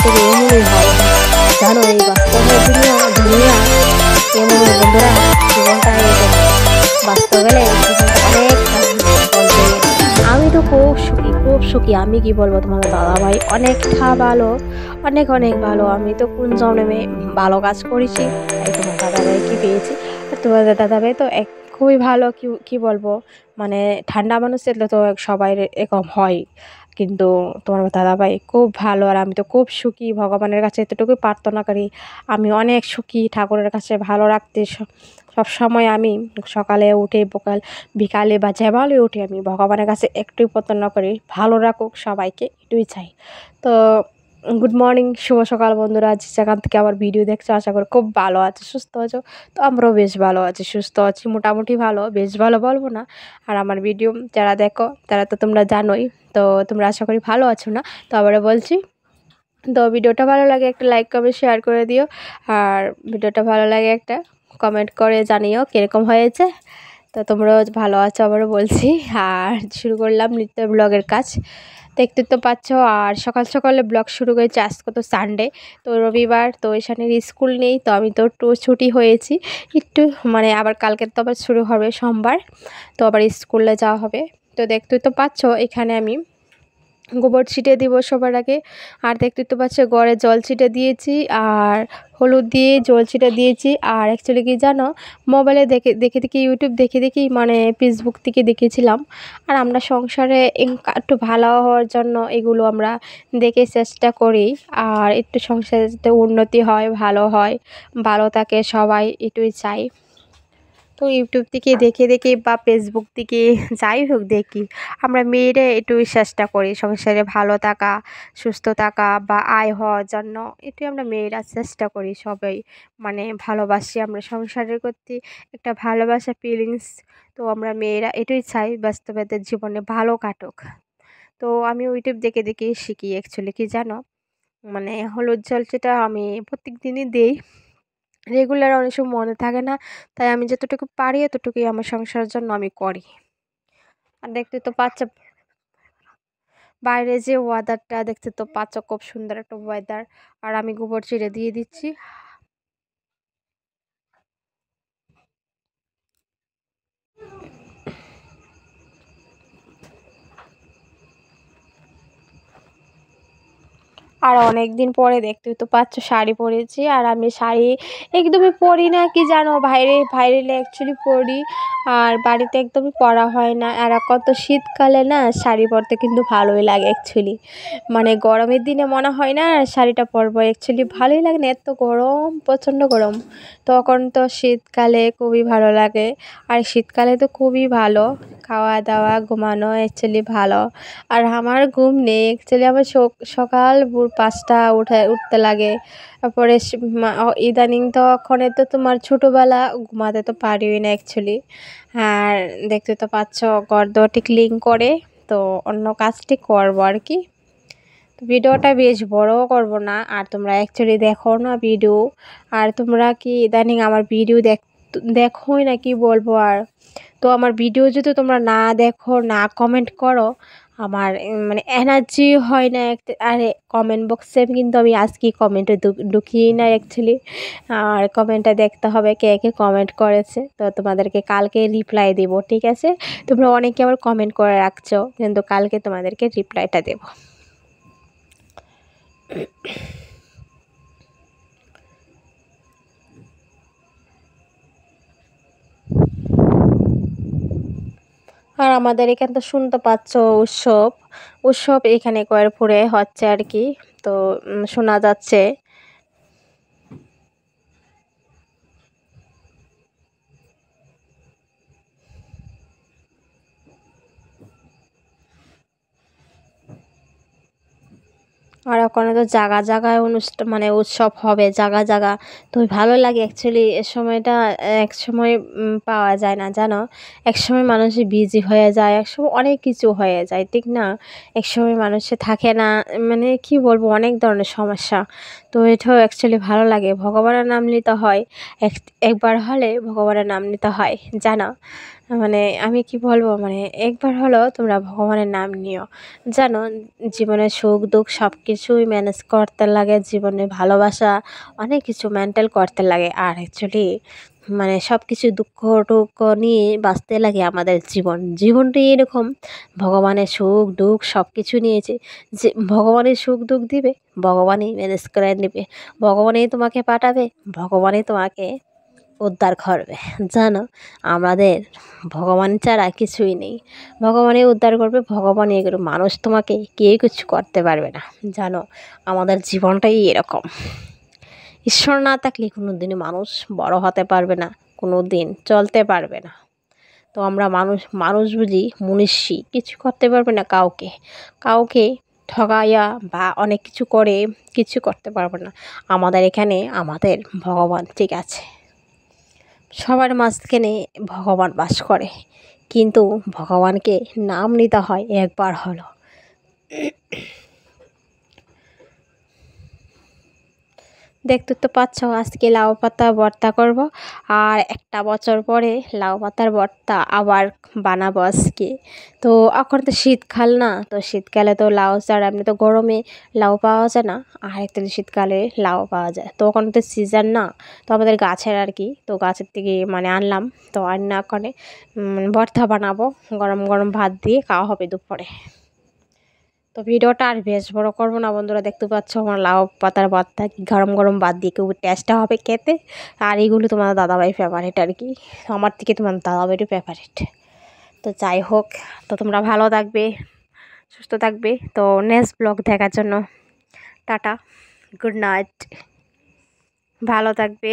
থেকে এমনই হয় জানো, এই বাস্তবের দুনিয়া এমনই বন্ধুরা, জীবনটা এরকম। বাস্তব গেলে জীবনটা অনেক বলতে, আমি তো খুব সুখী, খুব সুখী। আমি কি বলবো, তোমাদের দাদা ভাই অনেকটা ভালো, অনেক অনেক ভালো। আমি তো কোন জন্মে ভালো কাজ করেছি, তাই তোমার দাদা ভাইকে পেয়েছি। আর তোমাদের দাদা ভাই তো খুবই ভালো। কি কি বলবো, মানে ঠান্ডা মানুষ থাকলে তো সবাই এরকম হয়, কিন্তু তোমার দাদাভাই খুব ভালো। আর আমি তো খুব সুখী, ভগবানের কাছে এতটুকুই প্রার্থনা করি আমি অনেক সুখী, ঠাকুরের কাছে ভালো রাখতে। সব সময় আমি সকালে উঠে বিকালে বা যেভাবে উঠে আমি ভগবানের কাছে একটুই প্রার্থনা করি ভালো রাখুক সবাইকে, এটুই চাই। তো গুড মর্নিং, শুভ সকাল বন্ধুরা, যে যেখান থেকে আমার ভিডিও দেখছো আশা করি খুব ভালো আছো, সুস্থ আছো। তো আমরাও বেশ ভালো আছি, সুস্থ আছি, মোটামুটি ভালো, বেশ ভালো বলবো না। আর আমার ভিডিও যারা দেখো তারা তো তোমরা জানোই, তো তোমরা আশা করি ভালো আছো না। তো আবারও বলছি, তো ভিডিওটা ভালো লাগে একটা লাইক কমেন্ট শেয়ার করে দিও। আর ভিডিওটা ভালো লাগে একটা কমেন্ট করে জানিও কীরকম হয়েছে। তো তোমরাও ভালো আছো আবারও বলছি। আর শুরু করলাম নিত্য ব্লগের কাজ, দেখতে তো পাচ্ছ। আর সকাল সকালে ব্লগ শুরু করেছি, আজকে তো সানডে, তো রবিবার, তো এখানে স্কুল নেই, তো আমি তো একটু ছুটি হয়েছি একটু, মানে আবার কালকে তো আবার শুরু হবে সোমবার, তো আবার স্কুলে যাওয়া হবে। তো দেখতে তো পাচ্ছ এখানে আমি গোবর ছিটে দিব সবার আগে। আর দেখতে তো পাচ্ছ ঘরে জল ছিটে দিয়েছি, আর হলুদ দিয়ে জল ছিটে দিয়েছি। আর অ্যাকচুয়ালি কি জানো, মোবাইলে দেখে দেখে দেখে ইউটিউব দেখে দেখেই, মানে ফেসবুক থেকে দেখেছিলাম। আর আমরা সংসারে একটু ভালো হওয়ার জন্য এগুলো আমরা দেখে চেষ্টা করি। আর একটু সংসারে যাতে উন্নতি হয়, ভালো হয়, ভালো থাকে সবাই, এটুই চাই। তো ইউটিউব থেকে দেখে দেখে বা ফেসবুক থেকে যাই হোক দেখি, আমরা মেয়েরা একটু চেষ্টা করি সংসারে ভালো থাকা, সুস্থ থাকা বা আয় হওয়ার জন্য, এটাই আমরা মেয়েরা চেষ্টা করি সবাই। মানে ভালোবাসি আমরা সংসারের প্রতি একটা ভালোবাসা ফিলিংস, তো আমরা মেয়েরা এটাই চাই বাস্তবের জীবনে ভালো কাটুক। তো আমি ইউটিউব দেখে দেখে শিখি। অ্যাকচুয়ালি কি জানো, মানে হলুদ জল যেটা আমি প্রত্যেক দিনই দিই, রেগুলার অনেক সময় মনে থাকে না, তাই আমি যতটুকু পারি এতটুকুই আমার সংসারের জন্য আমি করি। আর দেখতে তো পাচ্ছ বাইরে যে ওয়েদারটা, দেখতে তো পাচ্ছ খুব সুন্দর একটা ওয়েদার। আর আমি গোবর ছিঁড়ে দিয়ে দিচ্ছি। আর অনেক দিন পরে দেখতে তো পাচ্ছ শাড়ি পরেছি। আর আমি শাড়ি একদমই পরি না, কি জানো, বাইরে অ্যাকচুয়ালি পরি, আর বাড়িতে একদমই পরা হয় না। আর এখন তো শীতকালে না শাড়ি পরতে কিন্তু ভালোই লাগে অ্যাকচুয়ালি, মানে গরমের দিনে মনে হয় না শাড়িটা পরবো, অ্যাকচুয়ালি ভালোই লাগে না, এত গরম, প্রচণ্ড গরম। তখন তো শীতকালে খুবই ভালো লাগে। আর শীতকালে তো খুবই ভালো, খাওয়া দাওয়া ঘুমানো অ্যাকচুয়ালি ভালো। আর আমার ঘুম নেই অ্যাকচুয়ালি, আমার সকাল 5টা উঠতে লাগে। তারপরে ইদানিং তো ওখানে তো তোমার ছোটোবেলা ঘুমাতে তো পারিই না অ্যাকচুয়ালি। আর দেখতে তো পাচ্ছ ঘর দরটি ক্লিন করে, তো অন্য কাজটি করবো আর কি। তো ভিডিওটা বেশ বড়ও করব না। আর তোমরা অ্যাকচুয়ালি দেখো না ভিডিও, আর তোমরা কি ইদানিং আমার ভিডিও দেখোই না, কি বলবো আর। তো আমার ভিডিও যদি তোমরা না দেখো, না কমেন্ট করো, আমার মানে এনার্জি হয় না আরে কমেন্ট বক্সে কিন্তু আমি আজকে কমেন্টে ঢুকিয়েই না অ্যাকচুয়ালি। আর কমেন্টটা দেখতে হবে কে কে কমেন্ট করেছে, তো তোমাদেরকে কালকে রিপ্লাই দেব, ঠিক আছে? তোমরা অনেকে আবার কমেন্ট করে রাখছো, কিন্তু কালকে তোমাদেরকে রিপ্লাইটা দেবো। আর আমাদের এখানে তো শুনতে পাচ্ছ উৎসব, উৎসব এখানে কয়েরপুরে হচ্ছে আর কি। তো শোনা যাচ্ছে। আর ওখানে তো জায়গা জায়গায় অনুষ্ঠান, মানে উৎসব হবে জায়গা জায়গা। তো ভালো লাগে অ্যাকচুয়ালি, এ সময়টা এক সময় পাওয়া যায় না জানো। এক সময় মানুষ বিজি হয়ে যায়, এক সময় অনেক কিছু হয়ে যায়, ঠিক না? এক সময় মানুষে থাকে না, মানে কি বলবো, অনেক ধরনের সমস্যা। তো এটাও অ্যাকচুয়ালি ভালো লাগে, ভগবানের নাম নিতে হয়। একবার হলে ভগবানের নাম নিতে হয় জানো। মানে আমি কি বলবো, মানে একবার হলো তোমরা ভগবানের নাম নিও। জানো, জীবনে সুখ দুঃখ সব কিছুই ম্যানেজ করতে লাগে, জীবনে ভালোবাসা অনেক কিছু মেনটেন করতে লাগে। আর অ্যাকচুয়ালি মানে সব কিছু দুঃখ টুক্ষ নিয়ে বাঁচতে লাগে আমাদের জীবনটাই এরকম। ভগবানের সুখ দুঃখ সব কিছু নিয়েছে, যে ভগবানের সুখ দুঃখ দিবে, ভগবানই ম্যানেজ করে নেবে, ভগবানই তোমাকে পাঠাবে, ভগবানই তোমাকে উদ্ধার করবে। জানো, আমাদের ভগবান ছাড়া কিছুই নেই। ভগবানই উদ্ধার করবে, ভগবানই এগুলো, মানুষ তোমাকে কেউ কিছু করতে পারবে না। জানো, আমাদের জীবনটাই এরকম। ঈশ্বর না থাকলে কোনো দিনই মানুষ বড় হতে পারবে না, কোনো দিন চলতে পারবে না। তো আমরা মানুষ মানুষ বুঝি মনীষী, কিছু করতে পারবে না কাউকে, কাউকে ঠগাইয়া বা অনেক কিছু করে কিছু করতে পারবে না। আমাদের এখানে আমাদের ভগবান ঠিক আছে, সবার মাঝখানে ভগবান বাস করে, কিন্তু ভগবানকে নাম নিতে হয় একবার হলো। দেখতে তো পাচ্ছ, আজকে লাউ পাতা ভর্তা করব, আর একটা বছর পরে লাউ পাতার ভর্তা আবার বানাবো আজকে। তো এখন তো শীতকাল না, তো শীতকালে তো লাউ ছাড়া এমনি তো গরমে লাউ পাওয়া যায় না, আর একটা শীতকালে লাউ পাওয়া যায়, তো ওখানে তো সিজন না, তো আমাদের গাছের আর কি, তো গাছের থেকে মানে আনলাম, তো আন্না করে ভর্তা বানাবো, গরম গরম ভাত দিয়ে খাওয়া হবে দুপুরে। তো ভিডিওটা আর বেশ বড় করবো না বন্ধুরা, দেখতে পাচ্ছ আমার লাউ পাতার ভর্তা কি গরম গরম ভাত দিয়ে খুব টেস্টটা হবে খেতে। আর এইগুলো তোমার দাদাভাই ফেভারিট আর কি, আমার থেকে তোমার দাদাভাইরও ফেভারিট। তো যাই হোক, তো তোমরা ভালো থাকবে, সুস্থ থাকবে। তো নেক্সট ব্লগ দেখার জন্য টাটা, গুড নাইট, ভালো থাকবে।